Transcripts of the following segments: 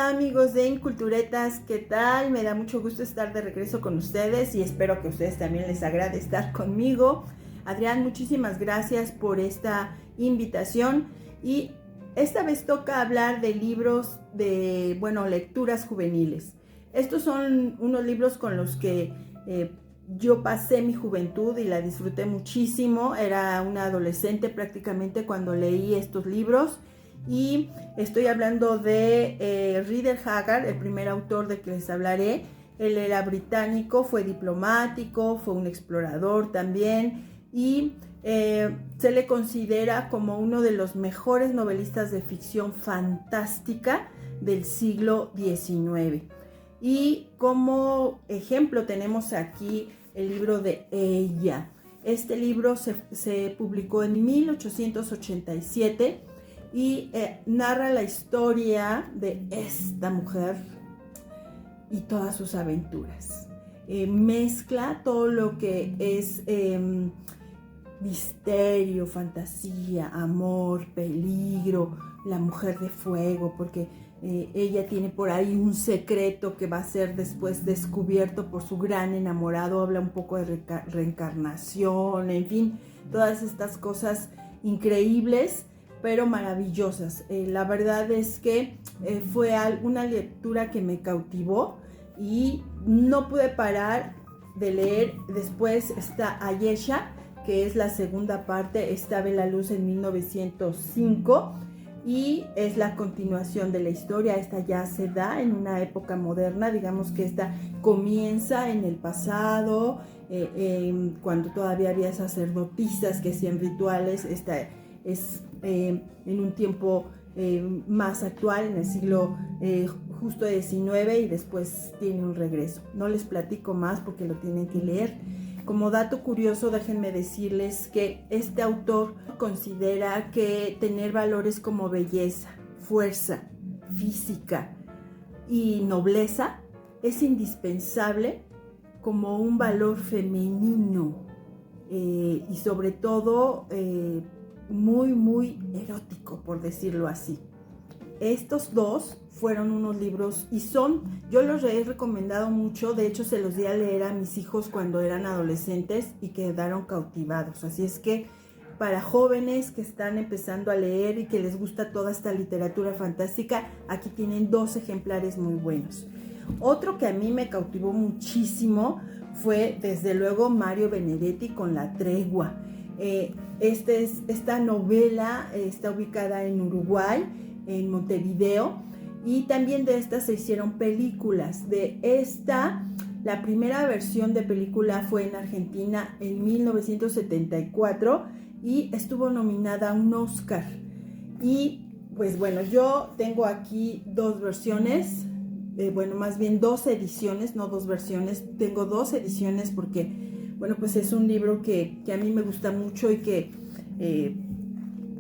Hola amigos de Inculturetas, ¿qué tal? Me da mucho gusto estar de regreso con ustedes y espero que a ustedes también les agrade estar conmigo. Adrián, muchísimas gracias por esta invitación y esta vez toca hablar de libros de, lecturas juveniles. Estos son unos libros con los que yo pasé mi juventud y la disfruté muchísimo. Era una adolescente prácticamente cuando leí estos libros. Y estoy hablando de Rider Haggard, el primer autor de que les hablaré. Él era británico, fue diplomático, fue un explorador también y se le considera como uno de los mejores novelistas de ficción fantástica del siglo XIX. Y como ejemplo tenemos aquí el libro de Ella. Este libro se publicó en 1887 y narra la historia de esta mujer y todas sus aventuras. Mezcla todo lo que es misterio, fantasía, amor, peligro, la mujer de fuego, porque ella tiene por ahí un secreto que va a ser después descubierto por su gran enamorado. Habla un poco de reencarnación, en fin, todas estas cosas increíbles pero maravillosas. La verdad es que fue una lectura que me cautivó y no pude parar de leer. Después está Ayesha, que es la segunda parte. Esta ve la luz en 1905 y es la continuación de la historia. Esta ya se da en una época moderna, digamos que esta comienza en el pasado, cuando todavía había sacerdotisas que hacían rituales. Esta es en un tiempo más actual, en el siglo justo XIX, y después tiene un regreso. No les platico más porque lo tienen que leer. Como dato curioso, déjenme decirles que este autor considera que tener valores como belleza, fuerza, física y nobleza es indispensable como un valor femenino y sobre todo muy erótico, por decirlo así. Estos dos fueron unos libros y yo los he recomendado mucho. De hecho, se los di a leer a mis hijos cuando eran adolescentes y quedaron cautivados. Así es que para jóvenes que están empezando a leer y que les gusta toda esta literatura fantástica, aquí tienen 2 ejemplares muy buenos. Otro que a mí me cautivó muchísimo fue, desde luego, Mario Benedetti con La Tregua. Esta novela está ubicada en Uruguay, en Montevideo, y también de esta se hicieron películas. De esta, la primera versión de película fue en Argentina en 1974 y estuvo nominada a un Oscar. Y pues bueno, yo tengo aquí 2 versiones, más bien 2 ediciones, no 2 versiones. Tengo 2 ediciones porque, pues es un libro que a mí me gusta mucho y que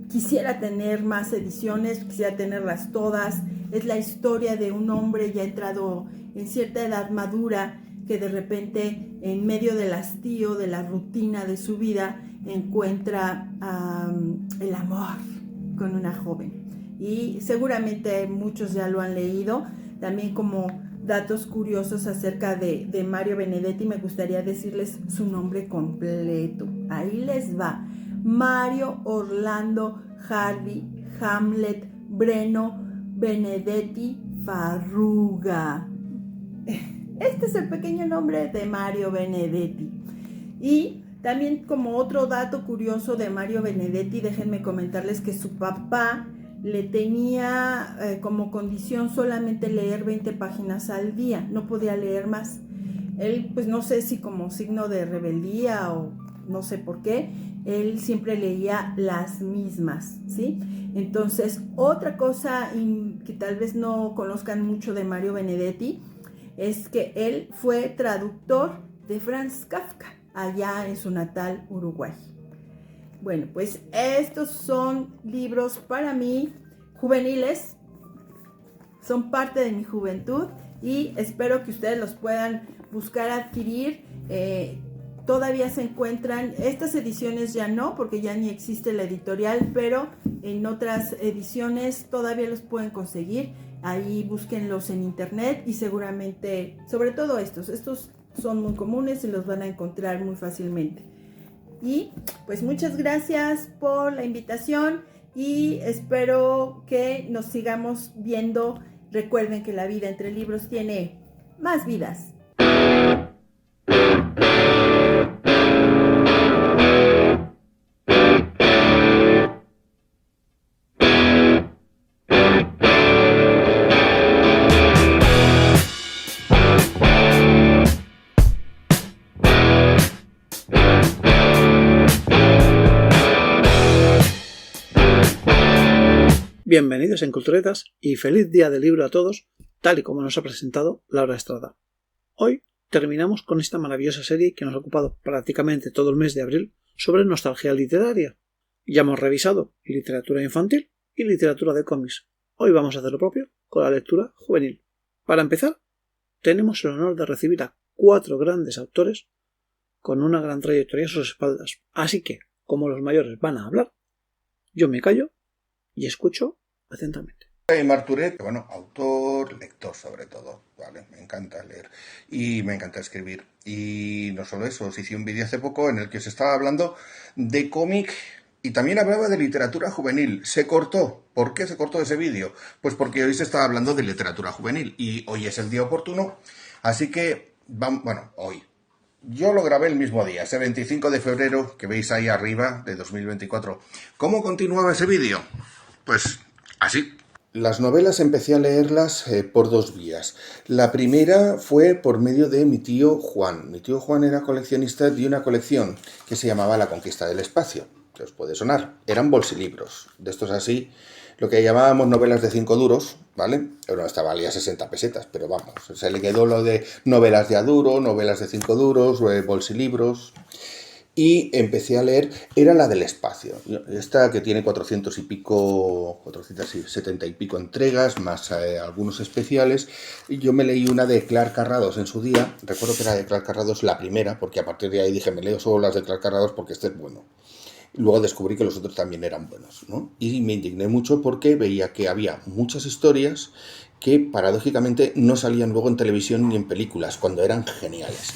quisiera tener más ediciones, quisiera tenerlas todas. Es la historia de un hombre ya entrado en cierta edad madura que de repente, en medio del hastío, de la rutina de su vida, encuentra el amor con una joven. Y seguramente muchos ya lo han leído. También, como datos curiosos acerca de Mario Benedetti, me gustaría decirles su nombre completo. Ahí les va: Mario Orlando Hardy Hamlet Breno Benedetti Farruga. Este es el pequeño nombre de Mario Benedetti. Y también, como otro dato curioso de Mario Benedetti, déjenme comentarles que su papá le tenía como condición solamente leer 20 páginas al día, no podía leer más. Él, pues no sé si como signo de rebeldía o no sé por qué, él siempre leía las mismas, ¿sí? Entonces, otra cosa que tal vez no conozcan mucho de Mario Benedetti es que él fue traductor de Franz Kafka allá en su natal Uruguay. Bueno, pues estos son libros para mí juveniles, son parte de mi juventud y espero que ustedes los puedan buscar, adquirir. Todavía se encuentran, estas ediciones ya no, porque ya ni existe la editorial, pero en otras ediciones todavía los pueden conseguir. Ahí búsquenlos en internet y seguramente, sobre todo estos son muy comunes y los van a encontrar muy fácilmente. Y pues muchas gracias por la invitación y espero que nos sigamos viendo. Recuerden que la vida entre libros tiene más vidas. Bienvenidos en Culturetas y feliz día del libro a todos, tal y como nos ha presentado Laura Estrada. Hoy terminamos con esta maravillosa serie que nos ha ocupado prácticamente todo el mes de abril sobre nostalgia literaria. Ya hemos revisado literatura infantil y literatura de cómics. Hoy vamos a hacer lo propio con la lectura juvenil. Para empezar, tenemos el honor de recibir a 4 grandes autores con una gran trayectoria a sus espaldas. Así que, como los mayores van a hablar, yo me callo y escucho atentamente. Marturet, bueno, autor, lector sobre todo, ¿vale? Me encanta leer y me encanta escribir. Y no solo eso, os hice un vídeo hace poco en el que os estaba hablando de cómic y también hablaba de literatura juvenil. Se cortó. ¿Por qué se cortó ese vídeo? Pues porque hoy se estaba hablando de literatura juvenil y hoy es el día oportuno, así que, hoy. Yo lo grabé el mismo día, ese 25 de febrero que veis ahí arriba de 2024. ¿Cómo continuaba ese vídeo? Pues así. Las novelas empecé a leerlas por 2 vías. La primera fue por medio de mi tío Juan. Mi tío Juan era coleccionista de una colección que se llamaba La Conquista del Espacio, que os puede sonar. Eran bolsilibros, de estos así, lo que llamábamos novelas de 5 duros, ¿vale? Bueno, esta valía 60 pesetas, pero vamos, se le quedó lo de novelas de a duro, novelas de 5 duros, bolsilibros. Y empecé a leer, era la del espacio, esta que tiene 470 y pico entregas, más algunos especiales, y yo me leí una de Clark Carrados en su día, recuerdo que era de Clark Carrados la primera, porque a partir de ahí dije, me leo solo las de Clark Carrados porque este es bueno. Luego descubrí que los otros también eran buenos, ¿no? Y me indigné mucho porque veía que había muchas historias que paradójicamente no salían luego en televisión ni en películas, cuando eran geniales.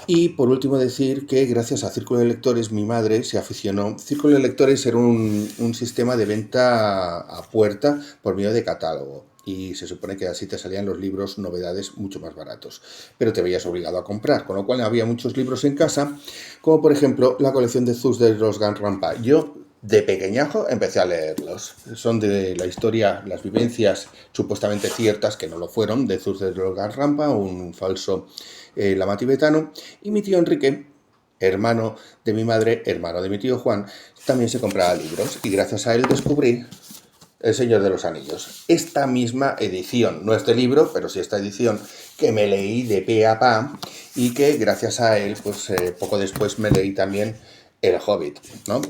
Y por último decir que gracias a Círculo de Lectores mi madre se aficionó. Círculo de Lectores era un sistema de venta a puerta por medio de catálogo y se supone que así te salían los libros novedades mucho más baratos, pero te veías obligado a comprar, con lo cual había muchos libros en casa, como por ejemplo la colección de Zus de los Gan Rampa. Yo de pequeñajo empecé a leerlos. Son de la historia, las vivencias supuestamente ciertas, que no lo fueron, de Zus de los Gan Rampa, un falso lama tibetano, y mi tío Enrique, hermano de mi madre, hermano de mi tío Juan, también se compraba libros, y gracias a él descubrí El Señor de los Anillos. Esta misma edición, no este libro, pero sí esta edición que me leí de pe a pa, y que gracias a él, pues poco después me leí también El Hobbit, ¿no?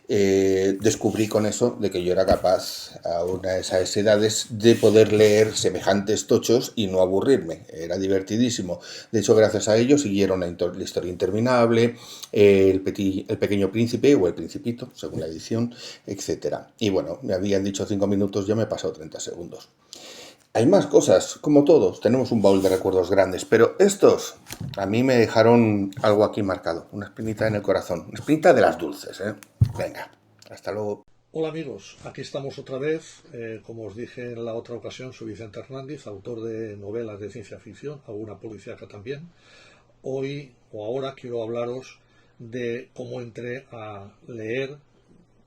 Descubrí con eso de que yo era capaz a esas edades de poder leer semejantes tochos y no aburrirme, era divertidísimo. De hecho, gracias a ello siguieron la historia interminable, el Pequeño Príncipe o El Principito, según la edición, etc. Y bueno, me habían dicho 5 minutos, yo me he pasado 30 segundos. Hay más cosas, como todos, tenemos un baúl de recuerdos grandes, pero estos a mí me dejaron algo aquí marcado, una espinita en el corazón, una espinita de las dulces, ¿eh? Venga, hasta luego. Hola amigos, aquí estamos otra vez. Como os dije en la otra ocasión, soy Vicente Hernández, autor de novelas de ciencia ficción, alguna policíaca también. Hoy o ahora quiero hablaros de cómo entré a leer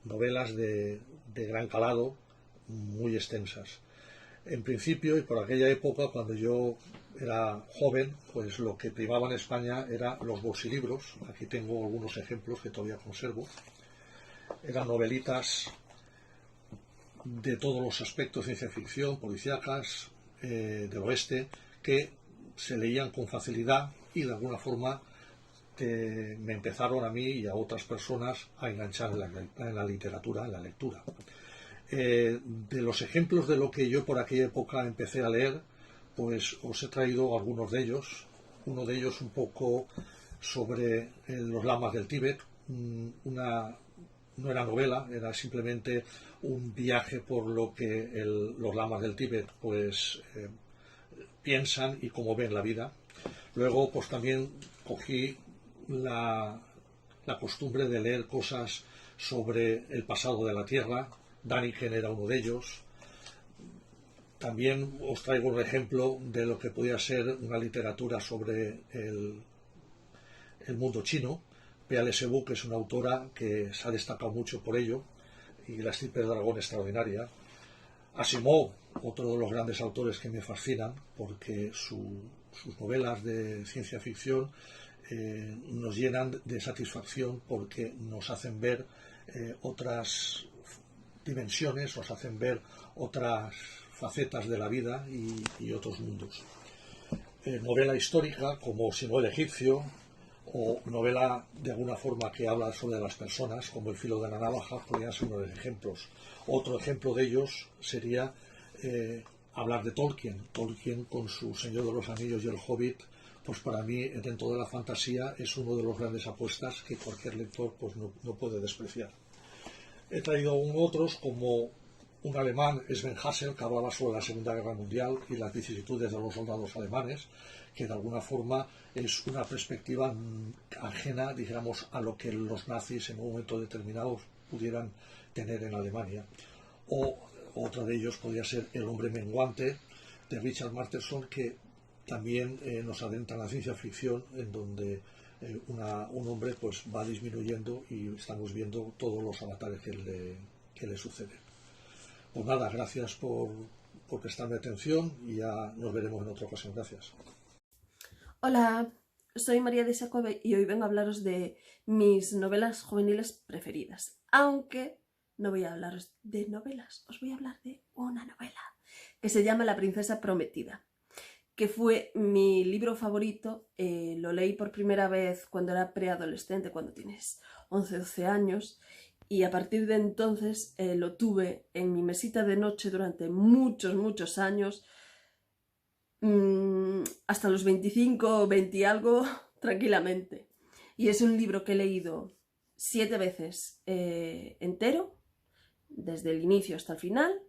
novelas de gran calado, muy extensas. En principio, y por aquella época, cuando yo era joven, pues lo que primaba en España eran los bolsilibros. Aquí tengo algunos ejemplos que todavía conservo. Eran novelitas de todos los aspectos, ciencia ficción, policíacas, del oeste, que se leían con facilidad y de alguna forma me empezaron a mí y a otras personas a enganchar en la literatura, en la lectura. De los ejemplos de lo que yo por aquella época empecé a leer, pues os he traído algunos de ellos. Uno de ellos un poco sobre los lamas del Tíbet, una no era novela, era simplemente un viaje por lo que los lamas del Tíbet pues piensan y cómo ven la vida. Luego pues también cogí la costumbre de leer cosas sobre el pasado de la Tierra. Daniken era uno de ellos. También os traigo un ejemplo de lo que podría ser una literatura sobre el mundo chino. Peale Sebu, que es una autora que se ha destacado mucho por ello, y La estirpe del dragón extraordinaria. Asimov, otro de los grandes autores que me fascinan, porque sus novelas de ciencia ficción nos llenan de satisfacción porque nos hacen ver otras dimensiones, nos hacen ver otras facetas de la vida y otros mundos. Novela histórica como Simón el Egipcio, o novela de alguna forma que habla sobre las personas, como El filo de la navaja, podrían ser unos ejemplos. Otro ejemplo de ellos sería hablar de Tolkien. Tolkien con su Señor de los Anillos y el Hobbit, pues para mí, dentro de la fantasía, es uno de los grandes apuestas que cualquier lector pues no puede despreciar. He traído otros como un alemán, Sven Hassel, que hablaba sobre la Segunda Guerra Mundial y las vicisitudes de los soldados alemanes, que de alguna forma es una perspectiva ajena, digamos, a lo que los nazis en un momento determinado pudieran tener en Alemania. O otro de ellos podría ser El hombre menguante, de Richard Matheson, que también nos adentra en la ciencia ficción, en donde un hombre pues va disminuyendo y estamos viendo todos los avatares que le suceden. Pues nada, gracias por prestarme atención y ya nos veremos en otra ocasión. Gracias. Hola, soy María de Sacove y hoy vengo a hablaros de mis novelas juveniles preferidas. Aunque no voy a hablaros de novelas, os voy a hablar de una novela que se llama La princesa prometida, que fue mi libro favorito. Lo leí por primera vez cuando era preadolescente, cuando tienes 11 o 12 años, y a partir de entonces lo tuve en mi mesita de noche durante muchos años, hasta los 25 o 20 y algo, tranquilamente. Y es un libro que he leído 7 veces entero, desde el inicio hasta el final,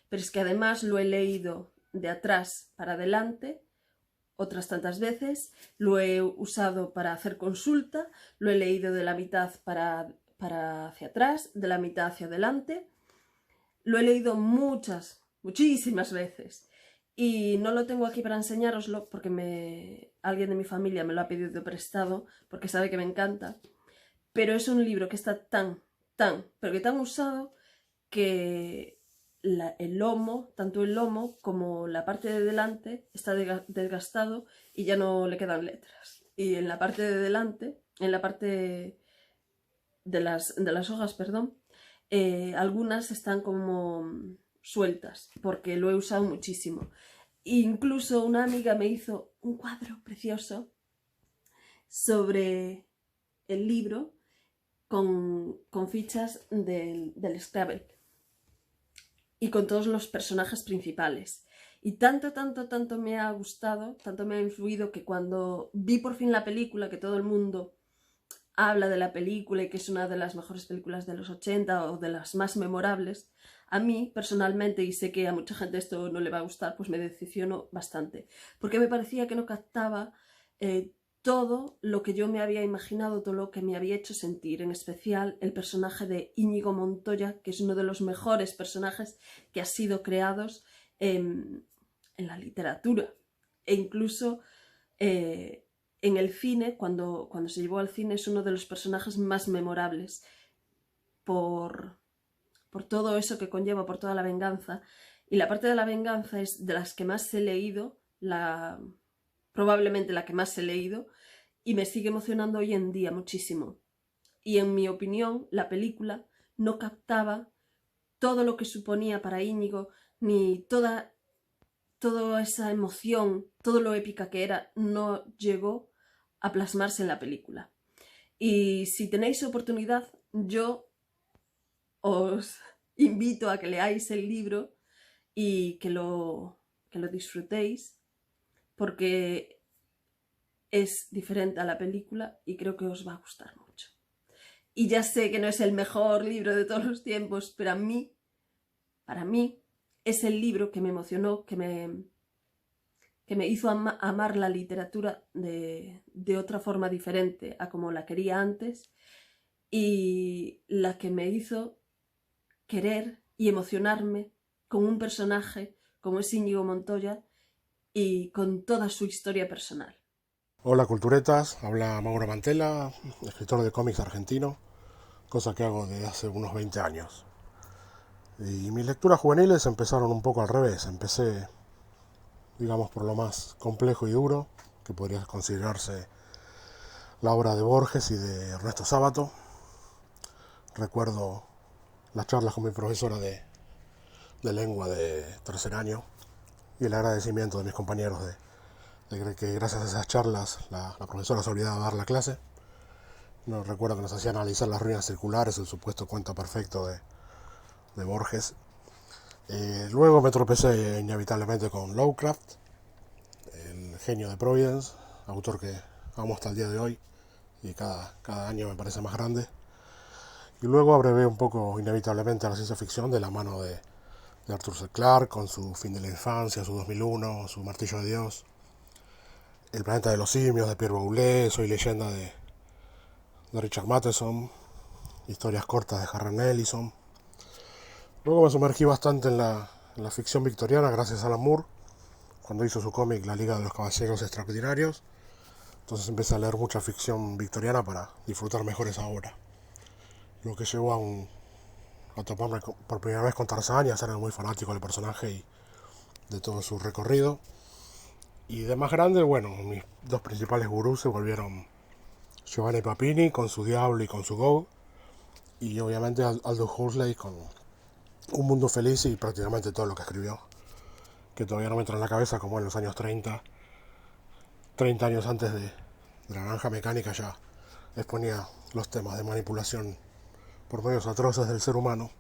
pero es que además lo he leído de atrás para adelante otras tantas veces, lo he usado para hacer consulta, lo he leído de la mitad para hacia atrás, de la mitad hacia adelante, lo he leído muchísimas veces. Y no lo tengo aquí para enseñároslo porque alguien de mi familia me lo ha pedido prestado porque sabe que me encanta. Pero es un libro que está pero que tan usado que el lomo, tanto el lomo como la parte de delante está desgastado y ya no le quedan letras. Y en la parte de delante, en la parte de las hojas, perdón, algunas están como sueltas porque lo he usado muchísimo. Incluso una amiga me hizo un cuadro precioso sobre el libro con fichas del Scrabble y con todos los personajes principales. Y tanto me ha gustado, tanto me ha influido, que cuando vi por fin la película, que todo el mundo habla de la película y que es una de las mejores películas de los 80 o de las más memorables, a mí personalmente, y sé que a mucha gente esto no le va a gustar, pues me decepcionó bastante, porque me parecía que no captaba todo lo que yo me había imaginado, todo lo que me había hecho sentir, en especial el personaje de Íñigo Montoya, que es uno de los mejores personajes que ha sido creados en la literatura, e incluso en el cine. Cuando se llevó al cine, es uno de los personajes más memorables por todo eso que conlleva, por toda la venganza. Y la parte de la venganza es de las que más he leído, probablemente la que más he leído, y me sigue emocionando hoy en día muchísimo. Y en mi opinión, la película no captaba todo lo que suponía para Íñigo, ni toda esa emoción, todo lo épica que era, no llegó a plasmarse en la película. Y si tenéis oportunidad, yo os invito a que leáis el libro y que lo disfrutéis, porque es diferente a la película y creo que os va a gustar mucho. y ya sé que no es el mejor libro de todos los tiempos, pero para mí, es el libro que me emocionó, que me hizo amar la literatura de otra forma diferente a como la quería antes, y la que me hizo querer y emocionarme con un personaje como es Íñigo Montoya y con toda su historia personal. Hola culturetas, habla Mauro Mantela, escritor de cómics argentino, cosa que hago desde hace unos 20 años. Y mis lecturas juveniles empezaron un poco al revés. Empecé, digamos, por lo más complejo y duro, que podría considerarse la obra de Borges y de Ernesto Sábato. Recuerdo las charlas con mi profesora de lengua de tercer año y el agradecimiento de mis compañeros de que gracias a esas charlas la profesora se olvidaba de dar la clase. No recuerdo que nos hacía analizar las ruinas circulares, el supuesto cuento perfecto de Borges. Luego me tropecé inevitablemente con Lovecraft, el genio de Providence, autor que amo hasta el día de hoy y cada año me parece más grande. Y luego abrevé un poco inevitablemente a la ciencia ficción de la mano de Arthur C. Clarke, con su Fin de la Infancia, su 2001, su Martillo de Dios, El planeta de los simios de Pierre Boulet, Soy leyenda de Richard Matheson, historias cortas de Harlan Ellison. Luego me sumergí bastante en la ficción victoriana gracias a Alan Moore, cuando hizo su cómic La Liga de los Caballeros Extraordinarios. Entonces empecé a leer mucha ficción victoriana para disfrutar mejor esa obra. Lo que llevó a toparme por primera vez con Tarzán y a ser muy fanático del personaje y de todo su recorrido. Y de más grande, bueno, mis dos principales gurús se volvieron Giovanni Papini con su Diablo y con su Go, y obviamente Aldous Huxley con Un Mundo Feliz y prácticamente todo lo que escribió, que todavía no me entra en la cabeza como en los años 30 años antes de La Naranja Mecánica ya exponía los temas de manipulación por medios atroces del ser humano.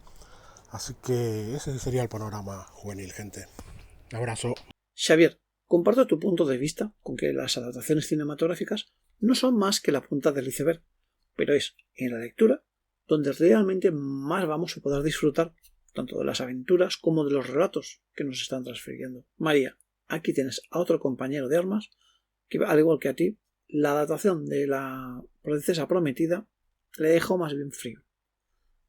Así que ese sería el panorama juvenil, gente. Un abrazo. Xavier, comparto tu punto de vista con que las adaptaciones cinematográficas no son más que la punta del iceberg, pero es en la lectura donde realmente más vamos a poder disfrutar tanto de las aventuras como de los relatos que nos están transfiriendo. María, aquí tienes a otro compañero de armas que, al igual que a ti, la adaptación de La Princesa Prometida le dejó más bien frío.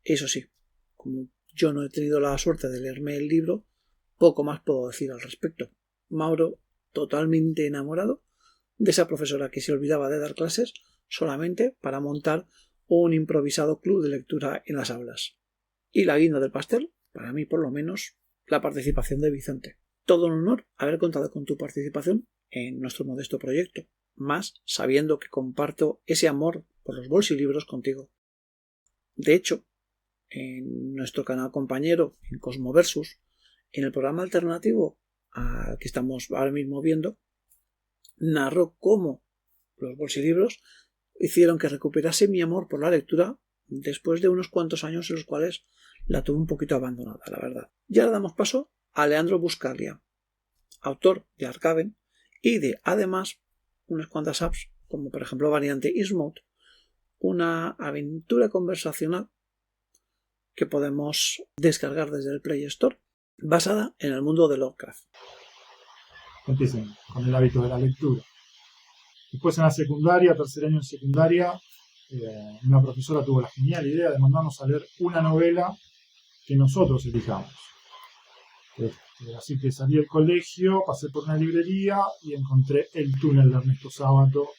Eso sí, como yo no he tenido la suerte de leerme el libro, poco más puedo decir al respecto. Mauro, totalmente enamorado de esa profesora que se olvidaba de dar clases solamente para montar un improvisado club de lectura en las aulas. Y la guinda del pastel, para mí por lo menos, la participación de Vicente. Todo un honor haber contado con tu participación en nuestro modesto proyecto, más sabiendo que comparto ese amor por los bolsilibros contigo. De hecho, en nuestro canal compañero, en Cosmoversus, en el programa alternativo al que estamos ahora mismo viendo, narró cómo los bolsilibros hicieron que recuperase mi amor por la lectura después de unos cuantos años en los cuales la tuve un poquito abandonada, la verdad. Y ahora damos paso a Leandro Buscaglia, autor de Arcaven y de, además, unas cuantas apps, como por ejemplo Variante Ismode, una aventura conversacional que podemos descargar desde el Play Store, basada en el mundo de Lovecraft. Empiecen con el hábito de la lectura. Después en la secundaria, tercer año en secundaria, una profesora tuvo la genial idea de mandarnos a leer una novela que nosotros elijamos. Así que salí del colegio, pasé por una librería y encontré El túnel de Ernesto Sábato.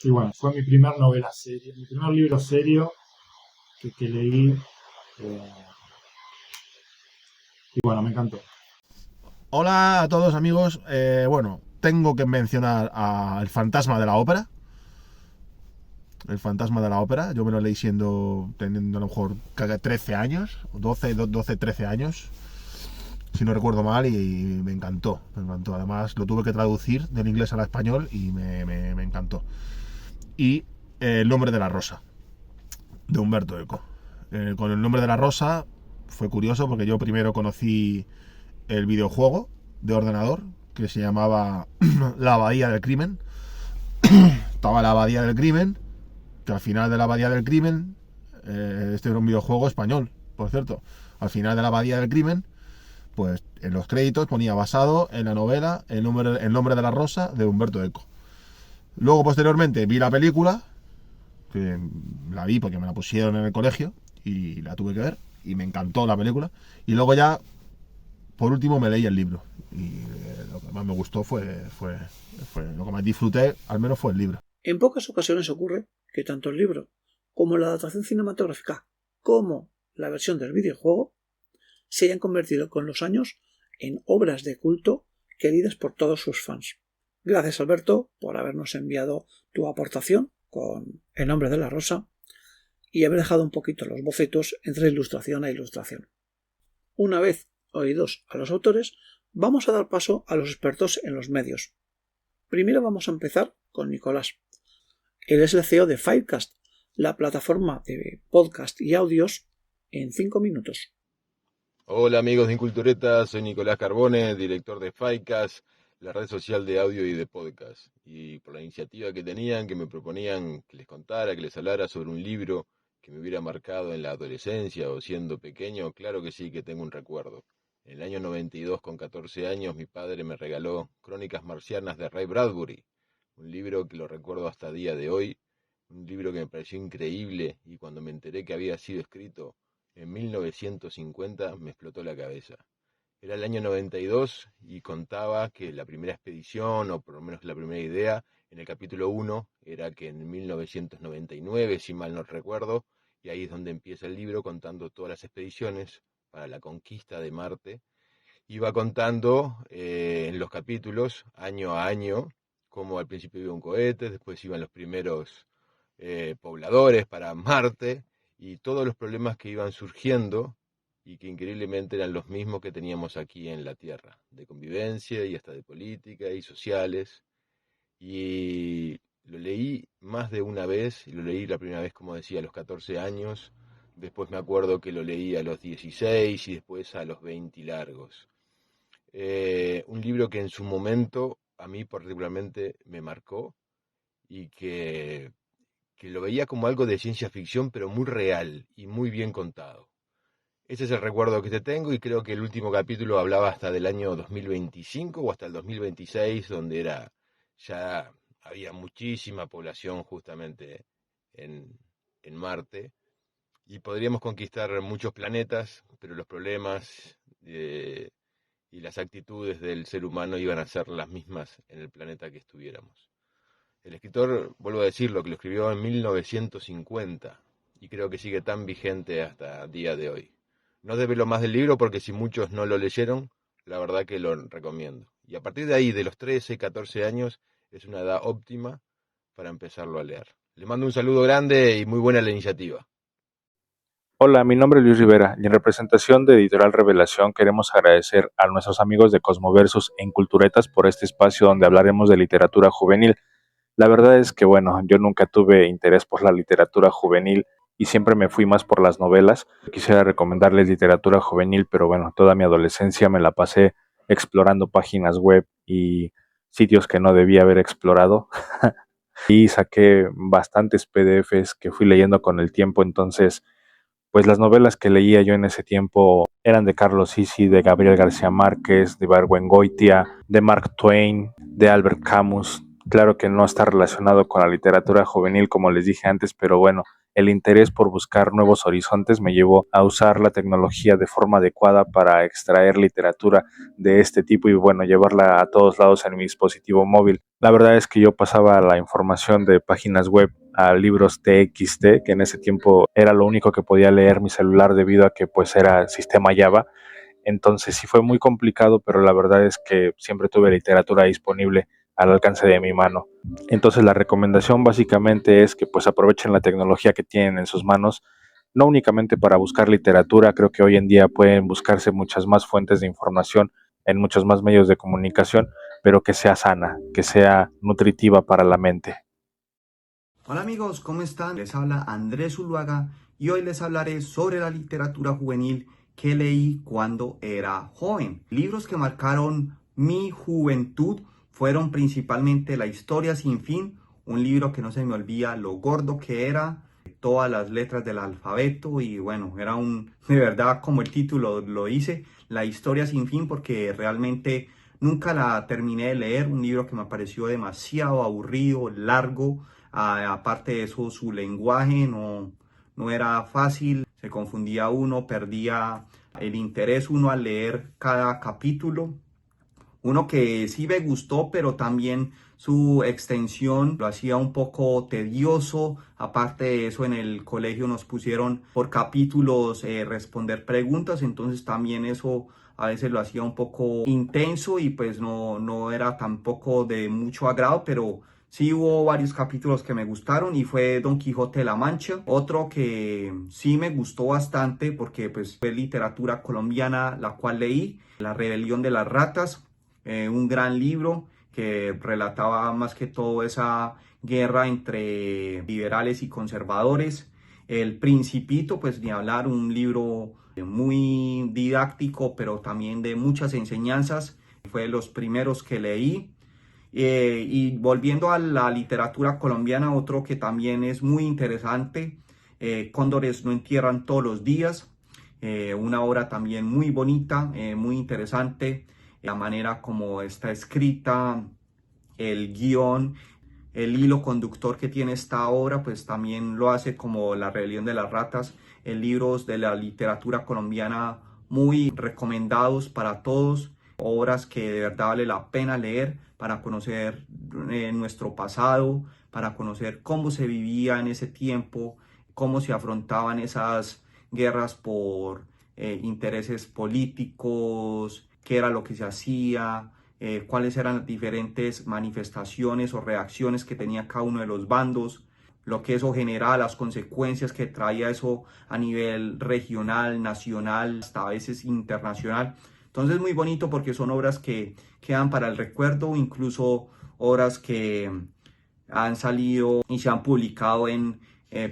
Y bueno, fue mi primer novela seria, mi primer libro serio que leí. Y bueno, me encantó. Hola a todos amigos, bueno, tengo que mencionar a El fantasma de la ópera. El fantasma de la ópera, yo me lo leí teniendo a lo mejor 13 años, 12, 13 años, si no recuerdo mal, y me encantó. Además lo tuve que traducir del inglés al español y me encantó. Y El nombre de la rosa, de Humberto Eco. Con El nombre de la rosa fue curioso porque yo primero conocí el videojuego de ordenador que se llamaba La Abadía del Crimen. Estaba La Abadía del Crimen, que al final de la Abadía del Crimen, este era un videojuego español, por cierto, al final de la Abadía del Crimen, pues en los créditos ponía basado en la novela El nombre de la rosa de Humberto Eco. Luego posteriormente vi la película, que la vi porque me la pusieron en el colegio y la tuve que ver y me encantó la película, y luego ya por último me leí el libro y lo que más me gustó fue lo que más disfruté, al menos fue el libro. En pocas ocasiones ocurre que tanto el libro como la adaptación cinematográfica como la versión del videojuego se hayan convertido con los años en obras de culto queridas por todos sus fans. Gracias, Alberto, por habernos enviado tu aportación con El nombre de la rosa y haber dejado un poquito los bocetos entre ilustración e ilustración. Una vez oídos a los autores, vamos a dar paso a los expertos en los medios. Primero vamos a empezar con Nicolás. Él es el CEO de Firecast, la plataforma de podcast y audios en 5 minutos. Hola amigos de Incultureta, soy Nicolás Carbone, director de Firecast, la red social de audio y de podcast. Y por la iniciativa que tenían, que me proponían que les contara, que les hablara sobre un libro que me hubiera marcado en la adolescencia o siendo pequeño, claro que sí que tengo un recuerdo. En el año 92, con 14 años, mi padre me regaló Crónicas Marcianas de Ray Bradbury, un libro que lo recuerdo hasta día de hoy, un libro que me pareció increíble y cuando me enteré que había sido escrito en 1950 me explotó la cabeza. Era el año 92 y contaba que la primera expedición, o por lo menos la primera idea, en el capítulo 1, era que en 1999, si mal no recuerdo, y ahí es donde empieza el libro contando todas las expediciones para la conquista de Marte. Iba contando en los capítulos, año a año, cómo al principio iba un cohete, después iban los primeros pobladores para Marte, y todos los problemas que iban surgiendo y que increíblemente eran los mismos que teníamos aquí en la Tierra, de convivencia y hasta de política y sociales. Y lo leí más de una vez, y lo leí la primera vez, como decía, a los 14 años, después me acuerdo que lo leí a los 16 y después a los 20 largos. Un libro que en su momento a mí particularmente me marcó y que lo veía como algo de ciencia ficción, pero muy real y muy bien contado. Ese es el recuerdo que te tengo y creo que el último capítulo hablaba hasta del año 2025 o hasta el 2026, donde ya había muchísima población justamente en Marte y podríamos conquistar muchos planetas, pero los problemas y las actitudes del ser humano iban a ser las mismas en el planeta que estuviéramos. El escritor, vuelvo a decirlo, que lo escribió en 1950 y creo que sigue tan vigente hasta el día de hoy. No desvelo más del libro porque si muchos no lo leyeron, la verdad que lo recomiendo. Y a partir de ahí, de los 13, 14 años, es una edad óptima para empezarlo a leer. Les mando un saludo grande y muy buena la iniciativa. Hola, mi nombre es Luis Rivera y en representación de Editorial Revelación queremos agradecer a nuestros amigos de Cosmoversus e Inculturetas por este espacio donde hablaremos de literatura juvenil. La verdad es que, bueno, yo nunca tuve interés por la literatura juvenil y siempre me fui más por las novelas. Quisiera recomendarles literatura juvenil, pero bueno, toda mi adolescencia me la pasé explorando páginas web y sitios que no debía haber explorado. Y saqué bastantes PDFs que fui leyendo con el tiempo, entonces pues las novelas que leía yo en ese tiempo eran de Carlos Sisi, de Gabriel García Márquez, de Ibargüengoitia, de Mark Twain, de Albert Camus. Claro que no está relacionado con la literatura juvenil, como les dije antes, pero bueno, el interés por buscar nuevos horizontes me llevó a usar la tecnología de forma adecuada para extraer literatura de este tipo y bueno, llevarla a todos lados en mi dispositivo móvil. La verdad es que yo pasaba la información de páginas web a libros TXT, que en ese tiempo era lo único que podía leer mi celular debido a que pues era sistema Java. Entonces sí fue muy complicado, pero la verdad es que siempre tuve literatura disponible al alcance de mi mano. Entonces la recomendación básicamente es que pues aprovechen la tecnología que tienen en sus manos, no únicamente para buscar literatura, creo que hoy en día pueden buscarse muchas más fuentes de información en muchos más medios de comunicación, pero que sea sana, que sea nutritiva para la mente. Hola amigos, ¿cómo están? Les habla Andrés Zuluaga y hoy les hablaré sobre la literatura juvenil que leí cuando era joven. Libros que marcaron mi juventud fueron principalmente La historia sin fin, un libro que no se me olvida lo gordo que era, todas las letras del alfabeto y bueno, era de verdad como el título lo dice, la historia sin fin, porque realmente nunca la terminé de leer, un libro que me pareció demasiado aburrido, largo, aparte de eso su lenguaje no era fácil, se confundía uno, perdía el interés uno al leer cada capítulo. Uno que sí me gustó, pero también su extensión lo hacía un poco tedioso. Aparte de eso, en el colegio nos pusieron por capítulos responder preguntas, entonces también eso a veces lo hacía un poco intenso y pues no era tampoco de mucho agrado, pero sí hubo varios capítulos que me gustaron y fue Don Quijote de la Mancha. Otro que sí me gustó bastante porque pues fue literatura colombiana, la cual leí, La Rebelión de las Ratas. Un gran libro que relataba más que todo esa guerra entre liberales y conservadores. El Principito, pues ni hablar, un libro muy didáctico, pero también de muchas enseñanzas. Fue de los primeros que leí. Y volviendo a la literatura colombiana, otro que también es muy interesante, Cóndores no entierran todos los días. Una obra también muy bonita, muy interesante. La manera como está escrita, el guión, el hilo conductor que tiene esta obra, pues también lo hace como La Rebelión de las Ratas, libros de la literatura colombiana muy recomendados para todos, obras que de verdad vale la pena leer para conocer nuestro pasado, para conocer cómo se vivía en ese tiempo, cómo se afrontaban esas guerras por intereses políticos, qué era lo que se hacía, cuáles eran las diferentes manifestaciones o reacciones que tenía cada uno de los bandos, lo que eso generaba, las consecuencias que traía eso a nivel regional, nacional, hasta a veces internacional. Entonces muy bonito porque son obras que quedan para el recuerdo, incluso obras que han salido y se han publicado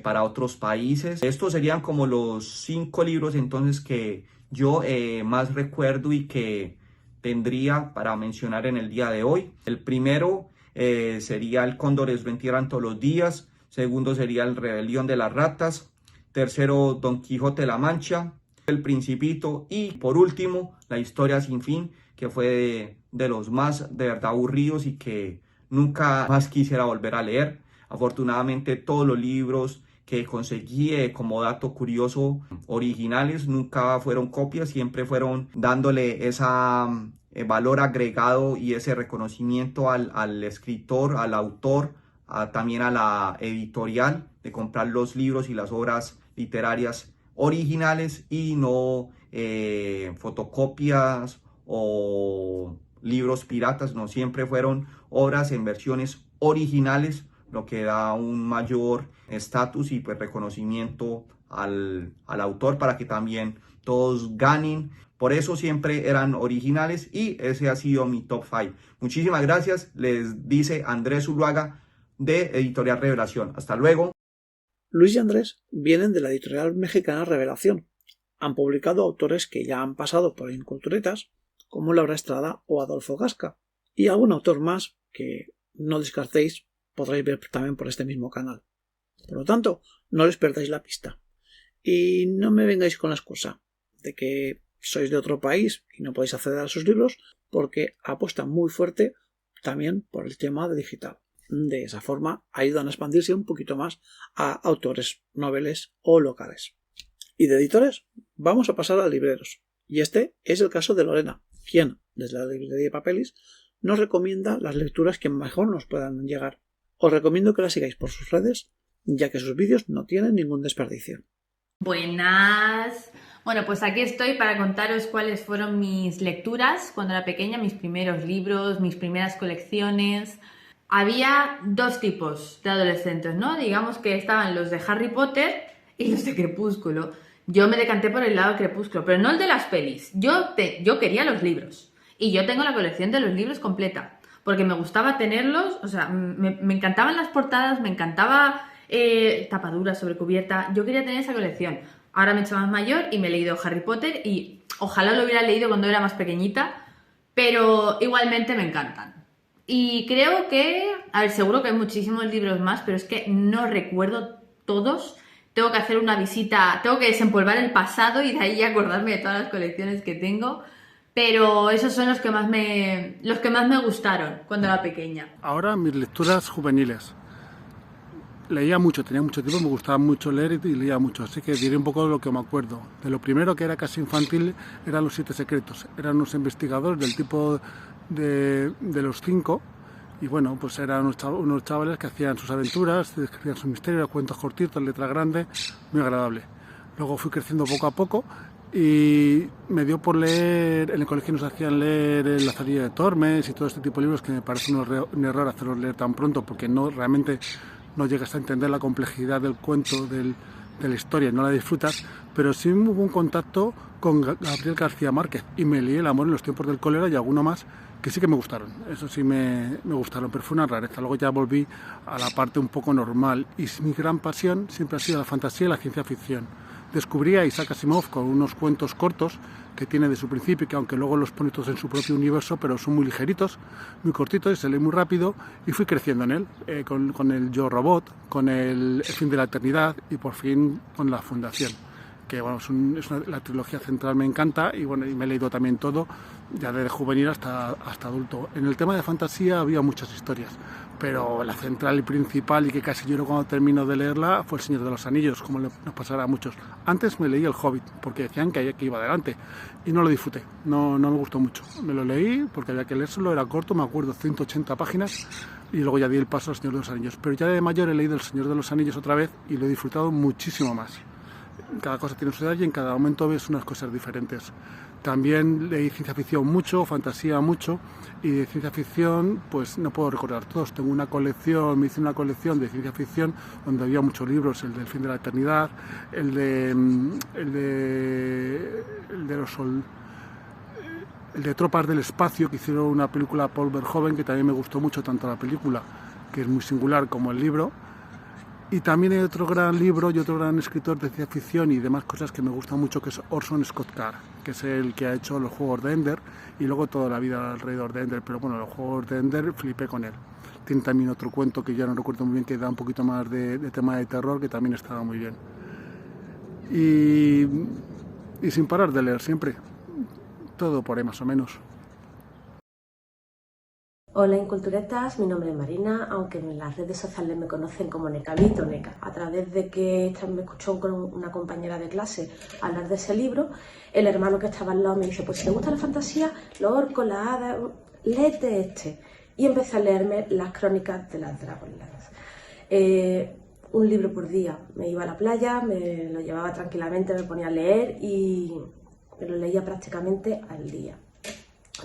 para otros países. Estos serían como los 5 libros entonces que yo más recuerdo y que tendría para mencionar en el día de hoy. El primero sería El Cóndores no entierran todos los días. Segundo sería El Rebelión de las Ratas. Tercero, Don Quijote de la Mancha. El Principito. Y por último, La Historia sin fin, que fue de los más de verdad aburridos y que nunca más quisiera volver a leer. Afortunadamente todos los libros que conseguí como dato curioso originales nunca fueron copias, siempre fueron dándole esa valor agregado y ese reconocimiento al escritor, al autor, también a la editorial, de comprar los libros y las obras literarias originales y no fotocopias o libros piratas, no, siempre fueron obras en versiones originales, lo que da un mayor estatus y pues reconocimiento al autor para que también todos ganen. Por eso siempre eran originales y ese ha sido mi top 5. Muchísimas gracias, les dice Andrés Zuluaga de Editorial Revelación. Hasta luego. Luis y Andrés vienen de la editorial mexicana Revelación. Han publicado autores que ya han pasado por Inculturetas, como Laura Estrada o Adolfo Gasca, y algún autor más que no descartéis podréis ver también por este mismo canal. Por lo tanto, no les perdáis la pista. Y no me vengáis con la excusa de que sois de otro país y no podéis acceder a sus libros, porque apuestan muy fuerte también por el tema de digital. De esa forma ayudan a expandirse un poquito más a autores noveles o locales. Y de editores vamos a pasar a libreros. Y este es el caso de Lorena, quien, desde la librería Papelis, nos recomienda las lecturas que mejor nos puedan llegar. Os recomiendo que la sigáis por sus redes, ya que sus vídeos no tienen ningún desperdicio. Buenas. Bueno, pues aquí estoy para contaros cuáles fueron mis lecturas cuando era pequeña, mis primeros libros, mis primeras colecciones. Había dos tipos de adolescentes, ¿no? Digamos que estaban los de Harry Potter y los de Crepúsculo. Yo me decanté por el lado de Crepúsculo, pero no el de las pelis. Yo quería los libros y yo tengo la colección de los libros completa. Porque me gustaba tenerlos, o sea, me encantaban las portadas, me encantaba tapadura sobre cubierta. Yo quería tener esa colección. Ahora me he hecho más mayor y me he leído Harry Potter y ojalá lo hubiera leído cuando era más pequeñita, pero igualmente me encantan. Y creo que, a ver, seguro que hay muchísimos libros más, pero es que no recuerdo todos. Tengo que hacer una visita, tengo que desempolvar el pasado y de ahí acordarme de todas las colecciones que tengo. Pero esos son los que más me gustaron cuando era pequeña. Ahora mis lecturas juveniles. Leía mucho, tenía mucho tiempo, me gustaba mucho leer y leía mucho, así que diré un poco de lo que me acuerdo. De lo primero, que era casi infantil, eran Los Siete Secretos. Eran unos investigadores del tipo de los Cinco, y bueno, pues eran unos chavales que hacían sus aventuras, escribían sus misterios, cuentos cortitos, letra grande, muy agradable. Luego fui creciendo poco a poco y me dio por leer, en el colegio nos hacían leer El Lazarillo de Tormes y todo este tipo de libros que me parece un error hacerlos leer tan pronto, porque realmente no llegas a entender la complejidad del cuento, de la historia, no la disfrutas, pero sí hubo un contacto con Gabriel García Márquez y me leí El amor en los tiempos del cólera y alguno más que sí que me gustaron, eso sí me gustaron, pero fue una rareza. Luego ya volví a la parte un poco normal y mi gran pasión siempre ha sido la fantasía y la ciencia ficción. Descubrí a Isaac Asimov con unos cuentos cortos que tiene de su principio, que aunque luego los pone todos en su propio universo, pero son muy ligeritos, muy cortitos y se lee muy rápido, y fui creciendo en él, con el Yo Robot, con el fin de la eternidad y por fin con La Fundación, que bueno, la trilogía central me encanta y bueno, y me he leído también todo, ya desde juvenil hasta adulto. En el tema de fantasía había muchas historias, pero la central y principal, y que casi lloro cuando termino de leerla, fue El Señor de los Anillos, como nos pasará a muchos. Antes me leí El Hobbit, porque decían que iba adelante, y no lo disfruté, no me gustó mucho. Me lo leí porque había que leérselo, era corto, me acuerdo, 180 páginas, y luego ya di el paso al Señor de los Anillos. Pero ya de mayor he leído El Señor de los Anillos otra vez, y lo he disfrutado muchísimo más. Cada cosa tiene su edad y en cada momento ves unas cosas diferentes. También leí ciencia ficción mucho, fantasía mucho, y de ciencia ficción pues no puedo recordar todos. Tengo una colección, me hice una colección de ciencia ficción donde había muchos libros, el del fin de la eternidad, el de Tropas del Espacio, que hicieron una película Paul Verhoeven, que también me gustó mucho, tanto la película, que es muy singular, como el libro. Y también hay otro gran libro y otro gran escritor de ciencia ficción y demás cosas que me gustan mucho, que es Orson Scott Card, que es el que ha hecho los Juegos de Ender y luego toda la vida alrededor de Ender. Pero bueno, los Juegos de Ender flipé con él. Tiene también otro cuento que ya no recuerdo muy bien, que da un poquito más de tema de terror, que también estaba muy bien. Y sin parar de leer siempre. Todo por ahí más o menos. Hola Inculturetas, mi nombre es Marina, aunque en las redes sociales me conocen como Necabit o Neca. A través de que me escuchó con una compañera de clase hablar de ese libro, el hermano que estaba al lado me dice, pues si te gusta la fantasía, los orcos, las hadas, léete este. Y empecé a leerme las crónicas de las Dragonlance. Un libro por día. Me iba a la playa, me lo llevaba tranquilamente, me ponía a leer y me lo leía prácticamente al día.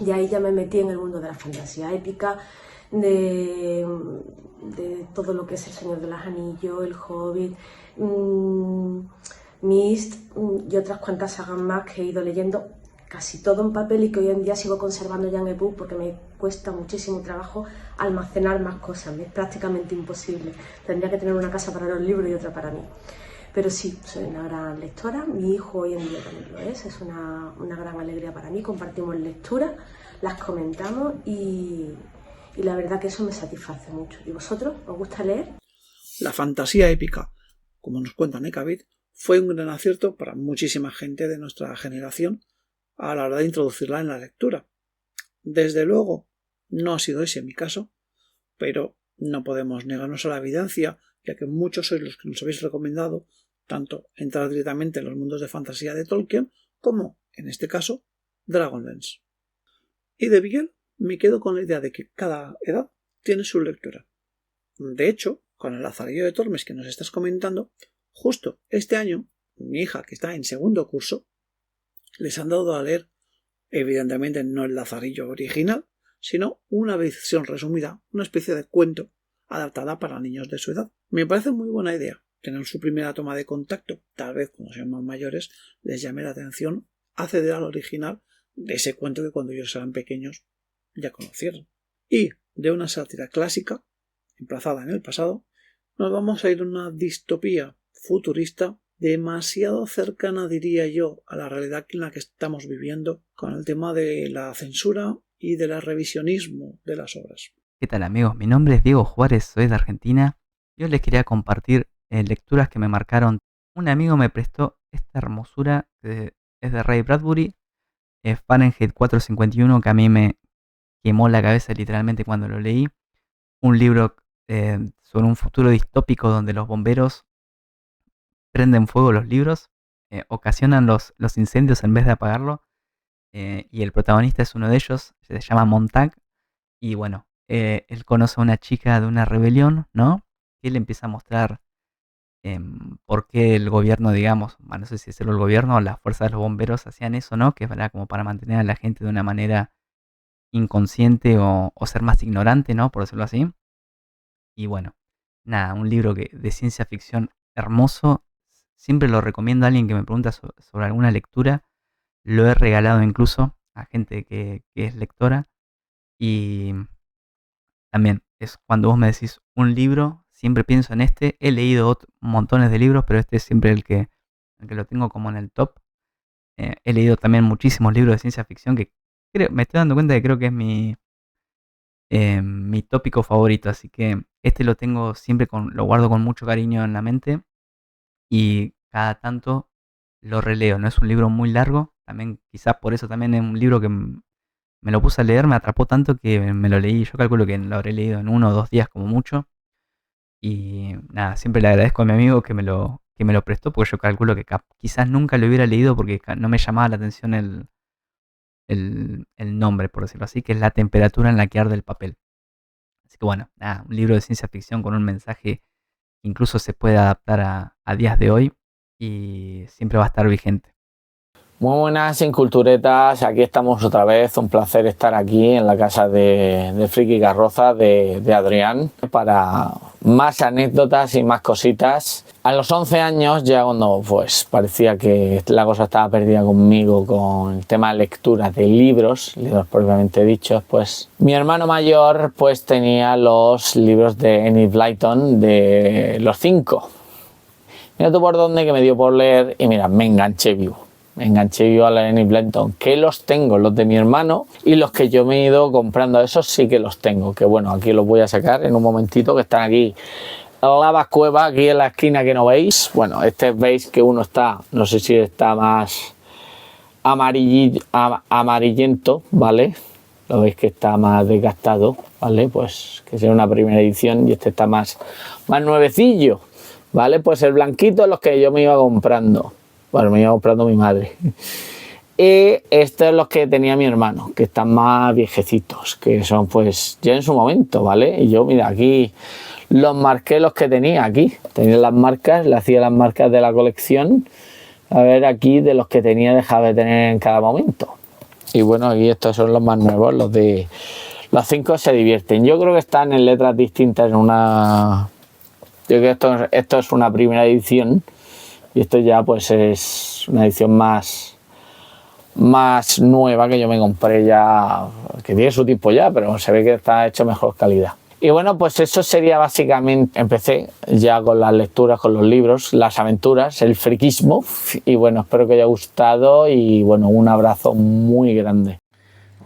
Y ahí ya me metí en el mundo de la fantasía épica, de todo lo que es El Señor de los Anillos, El Hobbit, Myst y otras cuantas sagas más que he ido leyendo, casi todo en papel y que hoy en día sigo conservando ya en ebook porque me cuesta muchísimo trabajo almacenar más cosas, es prácticamente imposible. Tendría que tener una casa para los libros y otra para mí. Pero sí, soy una gran lectora, mi hijo hoy en día también lo es una gran alegría para mí, compartimos lecturas, las comentamos y la verdad que eso me satisface mucho. ¿Y vosotros? ¿Os gusta leer? La fantasía épica, como nos cuenta Necabit, fue un gran acierto para muchísima gente de nuestra generación a la hora de introducirla en la lectura. Desde luego, no ha sido ese mi caso, pero no podemos negarnos a la evidencia, ya que muchos sois los que nos habéis recomendado tanto entrar directamente en los mundos de fantasía de Tolkien como, en este caso, Dragonlance. Y de Miguel me quedo con la idea de que cada edad tiene su lectura. De hecho, con el Lazarillo de Tormes que nos estás comentando, justo este año, mi hija, que está en segundo curso, les han dado a leer, evidentemente no el Lazarillo original, sino una versión resumida, una especie de cuento adaptada para niños de su edad. Me parece muy buena idea tener su primera toma de contacto, tal vez cuando sean más mayores les llame la atención acceder al original de ese cuento que cuando ellos eran pequeños ya conocieron. Y de una sátira clásica, emplazada en el pasado, nos vamos a ir a una distopía futurista demasiado cercana, diría yo, a la realidad en la que estamos viviendo con el tema de la censura y del revisionismo de las obras. ¿Qué tal amigos? Mi nombre es Diego Juárez, soy de Argentina y hoy les quería compartir lecturas que me marcaron. Un amigo me prestó esta hermosura que es de Ray Bradbury, Fahrenheit 451, que a mí me quemó la cabeza literalmente cuando lo leí. Un libro sobre un futuro distópico donde los bomberos prenden fuego los libros, ocasionan los incendios en vez de apagarlo, y el protagonista es uno de ellos, se llama Montag, y bueno, él conoce a una chica de una rebelión, ¿no? Que le empieza a mostrar por qué el gobierno, digamos, no sé si es el gobierno o las fuerzas de los bomberos hacían eso, ¿no? Que es verdad como para mantener a la gente de una manera inconsciente o ser más ignorante, ¿no? Por decirlo así. Y bueno, nada, un libro de ciencia ficción hermoso. Siempre lo recomiendo a alguien que me pregunta sobre alguna lectura. Lo he regalado incluso a gente que es lectora. Y también es cuando vos me decís un libro, siempre pienso en este. He leído montones de libros, pero este es siempre el que lo tengo como en el top. He leído también muchísimos libros de ciencia ficción que me estoy dando cuenta que creo que es mi tópico favorito. Así que este lo tengo siempre lo guardo con mucho cariño en la mente. Y cada tanto lo releo. No es un libro muy largo. También quizás por eso también es un libro que me lo puse a leer, me atrapó tanto que me lo leí. Yo calculo que lo habré leído en 1 o 2 días como mucho. Y nada, siempre le agradezco a mi amigo que me lo prestó, porque yo calculo que quizás nunca lo hubiera leído porque no me llamaba la atención el nombre, por decirlo así, que es La temperatura en la que arde el papel. Así que bueno, nada, un libro de ciencia ficción con un mensaje que incluso se puede adaptar a días de hoy y siempre va a estar vigente. Muy buenas Inculturetas, aquí estamos otra vez, un placer estar aquí en la casa de Friki Carroza de Adrián para más anécdotas y más cositas. A los 11 años, ya cuando pues parecía que la cosa estaba perdida conmigo con el tema de lecturas de libros propiamente dichos, pues mi hermano mayor pues tenía los libros de Enid Blyton de los 5. Mira tú por dónde que me dio por leer y mira, me enganché vivo. Me enganché yo a la Enid Blyton, que los tengo, los de mi hermano, y los que yo me he ido comprando, esos sí que los tengo, que bueno, aquí los voy a sacar en un momentito, que están aquí en la vascueva, aquí en la esquina que no veis. Bueno, veis que uno está, no sé si está más amarillento, ¿vale? Lo veis que está más desgastado, ¿vale? Pues que sea una primera edición y este está más nuevecillo, ¿vale? Pues el blanquito es los que yo me iba comprando. Bueno, me iba comprando mi madre. Y estos son los que tenía mi hermano, que están más viejecitos, que son pues ya en su momento, ¿vale? Y yo, mira, aquí los marqué los que tenía aquí. Tenía las marcas, le hacía las marcas de la colección. A ver, aquí de los que tenía dejaba de tener en cada momento. Y bueno, aquí estos son los más nuevos, los de los 5 se divierten. Yo creo que están en letras distintas en una... Yo creo que esto es una primera edición. Y esto ya pues es una edición más nueva que yo me compré ya, que tiene su tiempo ya, pero se ve que está hecho mejor calidad. Y bueno, pues eso sería básicamente, empecé ya con las lecturas, con los libros, las aventuras, el friquismo, y bueno, espero que haya gustado y bueno, un abrazo muy grande.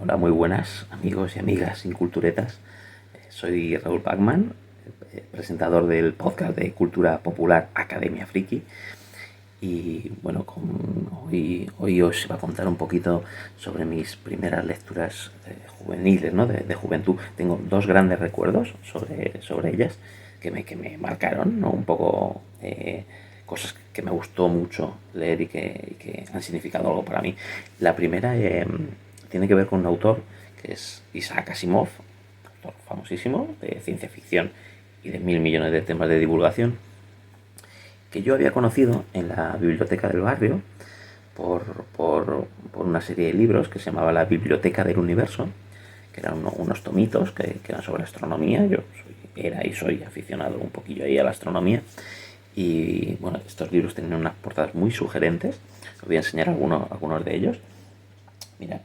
Hola, muy buenas amigos y amigas Inculturetas, soy Raúl Pacman, presentador del podcast de cultura popular Academia Friki. Y bueno, hoy os iba a contar un poquito sobre mis primeras lecturas juveniles, ¿no? de juventud. Tengo 2 grandes recuerdos sobre ellas que me marcaron, ¿no? Un poco cosas que me gustó mucho leer y que han significado algo para mí. La primera tiene que ver con un autor que es Isaac Asimov, autor famosísimo de ciencia ficción y de 1000 millones de temas de divulgación, que yo había conocido en la biblioteca del barrio por una serie de libros que se llamaba La Biblioteca del Universo, que eran unos tomitos que eran sobre astronomía. Yo era y soy aficionado un poquillo ahí a la astronomía. Y bueno, estos libros tenían unas portadas muy sugerentes. Os voy a enseñar algunos de ellos. Mira,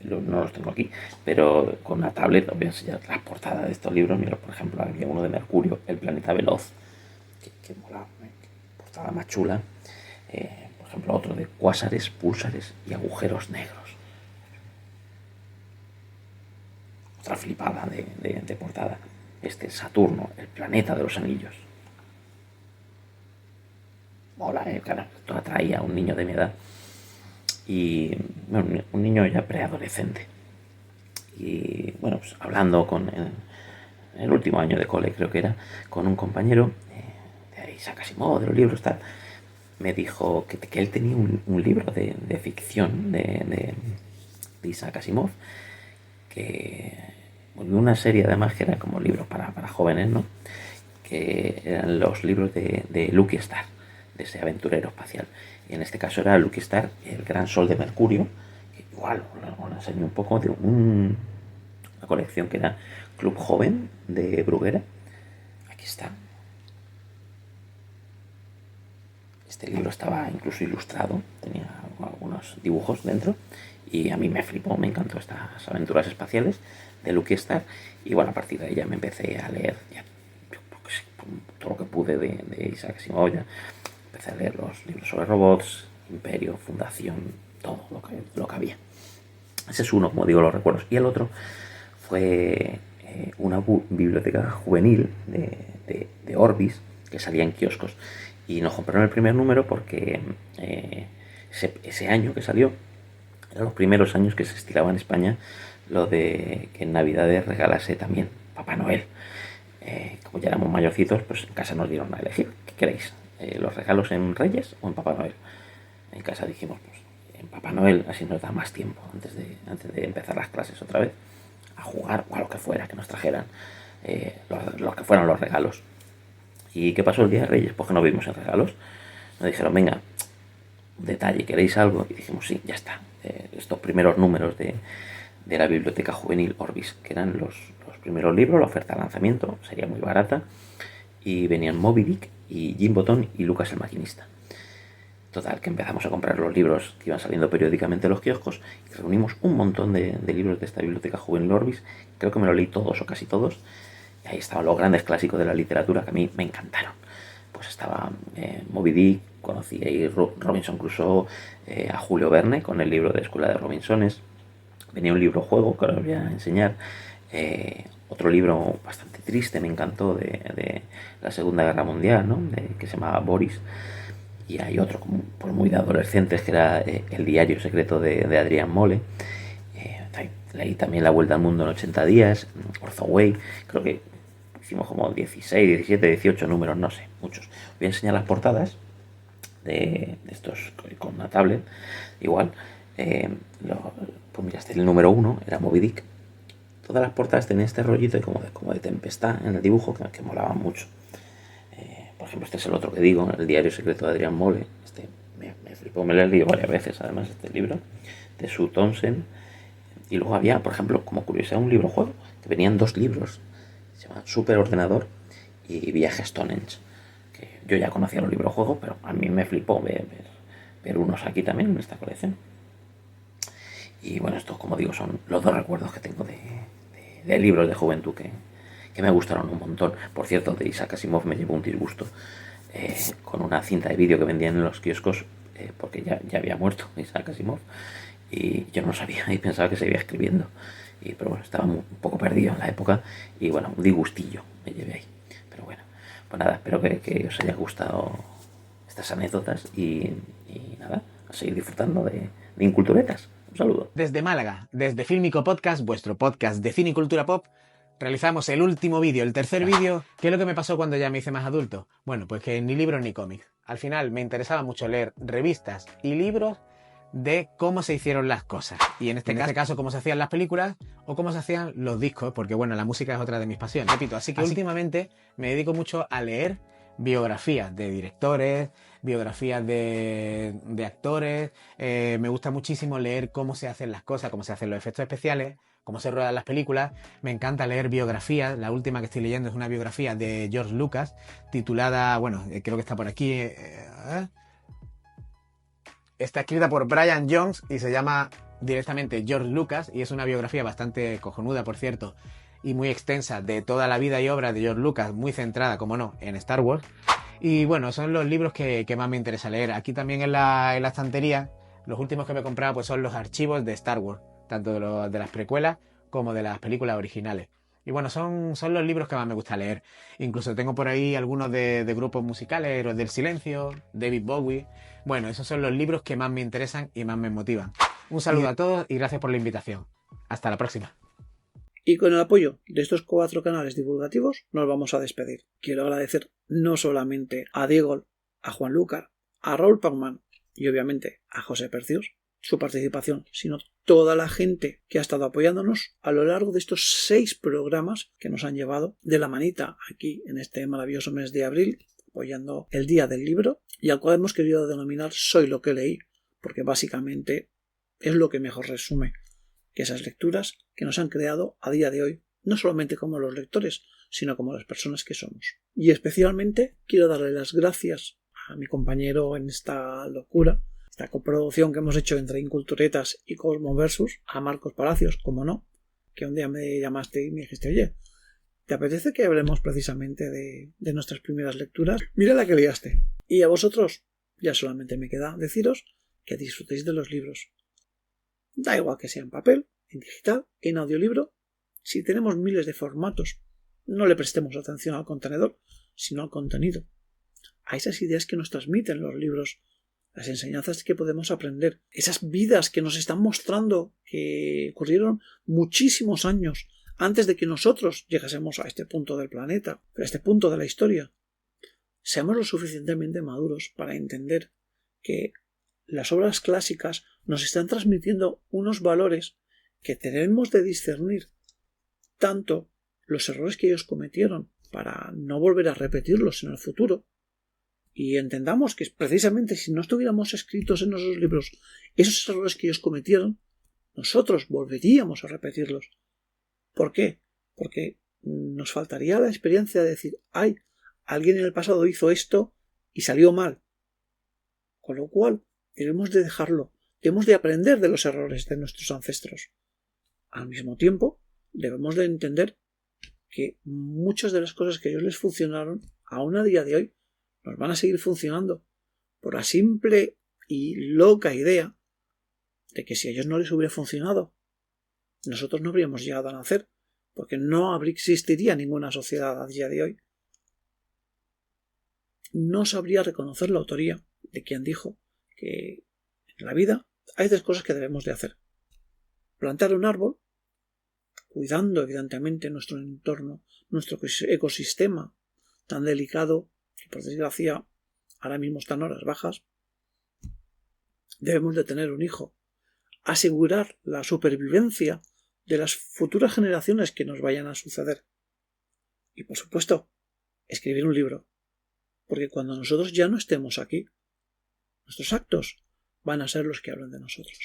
no los tengo aquí, pero con una tablet os voy a enseñar las portadas de estos libros. Mira, por ejemplo, había uno de Mercurio, el planeta veloz, que mola, portada más chula. Por ejemplo, otro de cuásares, púlsares y agujeros negros. otra flipada de portada. Saturno, el planeta de los anillos. Mola, claro, esto atraía a un niño de mi edad. Y bueno, un niño ya preadolescente. Y bueno, pues hablando en el último año de cole, creo que era, con un compañero de Isaac Asimov, de los libros, tal, me dijo que él tenía un libro de ficción de Isaac Asimov, que bueno, una serie además que era como libros para jóvenes, ¿no? Que eran los libros de Lucky Starr, de ese aventurero espacial. Y en este caso era Lucky Starr, el gran sol de Mercurio, que igual os enseño un poco de una colección que era Club Joven de Bruguera. Aquí está. Este libro estaba incluso ilustrado, tenía algunos dibujos dentro y a mí me flipó, me encantó estas aventuras espaciales de Lucky Starr. Y bueno, a partir de ahí ya me empecé a leer todo lo que pude de Isaac Asimov. Ya empecé a leer los libros sobre robots, Imperio, Fundación, todo lo que había. Ese es uno, como digo, los recuerdos. Y el otro fue una biblioteca juvenil de Orbis que salía en kioscos. Y nos compraron el primer número porque ese año que salió eran los primeros años que se estilaba en España lo de que en Navidades regalase también Papá Noel. Como ya éramos mayorcitos, pues en casa nos dieron a elegir. ¿Qué queréis? ¿Los regalos en Reyes o en Papá Noel? En casa dijimos, pues en Papá Noel, así nos da más tiempo antes de empezar las clases otra vez, a jugar o a lo que fuera, que nos trajeran los que fueran los regalos. ¿Y qué pasó el día de Reyes? Pues que no vimos en regalos. Nos dijeron, venga, detalle, ¿queréis algo? Y dijimos, sí, ya está. Estos primeros números de la biblioteca juvenil Orbis, que eran los primeros libros, la oferta de lanzamiento, sería muy barata, y venían Moby Dick y Jim Botón y Lucas el Maquinista. Total, que empezamos a comprar los libros que iban saliendo periódicamente en los kioscos y reunimos un montón de libros de esta biblioteca juvenil Orbis. Creo que me lo leí todos o casi todos. Y ahí estaban los grandes clásicos de la literatura que a mí me encantaron. Pues estaba Moby Dick, conocí ahí Robinson Crusoe, a Julio Verne con el libro de Escuela de Robinsones. Venía un libro juego que ahora os voy a enseñar. Otro libro bastante triste, me encantó, de la Segunda Guerra Mundial, ¿no? Que se llamaba Boris. Y hay otro como por muy de adolescentes que era El diario secreto de Adrián Mole. Leí también La Vuelta al Mundo en 80 días, Orzoway. Creo que hicimos como 16, 17, 18 números, no sé, muchos. Os voy a enseñar las portadas de estos con una tablet. Igual, pues mira, el número 1 era Moby Dick. Todas las portadas tenían este rollito como de tempestad en el dibujo que molaban mucho. Por ejemplo, este es el otro que digo, El diario secreto de Adrián Mole. Este me flipó, me lo he leído varias veces, además, este libro, de Sue Townsend. Y luego había, por ejemplo, como curiosidad, un libro juego, que venían 2 libros, se llama Superordenador y Viaje a Stonehenge. Que yo ya conocía los libros juego, pero a mí me flipó ver unos aquí también en esta colección. Y bueno, estos, como digo, son los 2 recuerdos que tengo de libros de juventud que me gustaron un montón. Por cierto, de Isaac Asimov me llevó un disgusto con una cinta de vídeo que vendían en los kioscos, porque ya había muerto Isaac Asimov y yo no sabía y pensaba que seguía escribiendo. Pero bueno, estaba un poco perdido en la época y bueno, un disgustillo me llevé ahí. Pero bueno, pues nada, espero que os haya gustado estas anécdotas y nada, a seguir disfrutando de Inculturetas. Un saludo. Desde Málaga, desde Fílmico Podcast, vuestro podcast de cine y cultura pop, realizamos el último vídeo, el tercer vídeo. ¿Qué es lo que me pasó cuando ya me hice más adulto? Bueno, pues que ni libros ni cómics. Al final me interesaba mucho leer revistas y libros de cómo se hicieron las cosas. Y en este caso, cómo se hacían las películas o cómo se hacían los discos, porque bueno, la música es otra de mis pasiones. Repito, así que últimamente me dedico mucho a leer biografías de directores, biografías de actores. Me gusta muchísimo leer cómo se hacen las cosas, cómo se hacen los efectos especiales, cómo se ruedan las películas. Me encanta leer biografías. La última que estoy leyendo es una biografía de George Lucas, titulada, bueno, creo que está por aquí. Está escrita por Brian Jones y se llama directamente George Lucas y es una biografía bastante cojonuda, por cierto, y muy extensa de toda la vida y obra de George Lucas, muy centrada, como no, en Star Wars. Y bueno, son los libros que más me interesa leer. Aquí también en la estantería, los últimos que me he comprado pues son los archivos de Star Wars, tanto de las precuelas como de las películas originales. Y bueno, son los libros que más me gusta leer. Incluso tengo por ahí algunos de grupos musicales, Héroes del Silencio, David Bowie. Bueno, esos son los libros que más me interesan y más me motivan. Un saludo a todos y gracias por la invitación. Hasta la próxima. Y con el apoyo de estos 4 canales divulgativos nos vamos a despedir. Quiero agradecer no solamente a Diego, a Juan Lúcar, a Raúl Pacman y obviamente a José Percius su participación, sino toda la gente que ha estado apoyándonos a lo largo de estos 6 programas que nos han llevado de la manita aquí en este maravilloso mes de abril, apoyando el Día del Libro, y al cual hemos querido denominar Soy lo que leí, porque básicamente es lo que mejor resume que esas lecturas que nos han creado a día de hoy, no solamente como los lectores, sino como las personas que somos. Y especialmente quiero darle las gracias a mi compañero en esta locura, esta coproducción que hemos hecho entre Inculturetas y Cosmoversus, a Marcos Palacios, como no, que un día me llamaste y me dijiste, oye, ¿te apetece que hablemos precisamente de nuestras primeras lecturas? Mira la que liaste. Y a vosotros, ya solamente me queda deciros que disfrutéis de los libros. Da igual que sea en papel, en digital, en audiolibro. Si tenemos miles de formatos, no le prestemos atención al contenedor, sino al contenido, a esas ideas que nos transmiten los libros, las enseñanzas que podemos aprender, esas vidas que nos están mostrando que ocurrieron muchísimos años antes de que nosotros llegásemos a este punto del planeta, a este punto de la historia. Seamos lo suficientemente maduros para entender que las obras clásicas nos están transmitiendo unos valores que tenemos de discernir, tanto los errores que ellos cometieron para no volver a repetirlos en el futuro, y entendamos que precisamente si no estuviéramos escritos en esos libros esos errores que ellos cometieron, nosotros volveríamos a repetirlos. ¿Por qué? Porque nos faltaría la experiencia de decir, ay, alguien en el pasado hizo esto y salió mal. Con lo cual, debemos de dejarlo, debemos de aprender de los errores de nuestros ancestros. Al mismo tiempo, debemos de entender que muchas de las cosas que a ellos les funcionaron, aún a día de hoy, nos van a seguir funcionando por la simple y loca idea de que si a ellos no les hubiera funcionado, nosotros no habríamos llegado a nacer, porque no existiría ninguna sociedad a día de hoy. No sabría reconocer la autoría de quien dijo que en la vida hay 3 cosas que debemos de hacer. Plantar un árbol, cuidando evidentemente nuestro entorno, nuestro ecosistema tan delicado que por desgracia ahora mismo está en horas bajas. Debemos de tener un hijo, asegurar la supervivencia de las futuras generaciones que nos vayan a suceder. Y por supuesto, escribir un libro, porque cuando nosotros ya no estemos aquí, nuestros actos van a ser los que hablan de nosotros.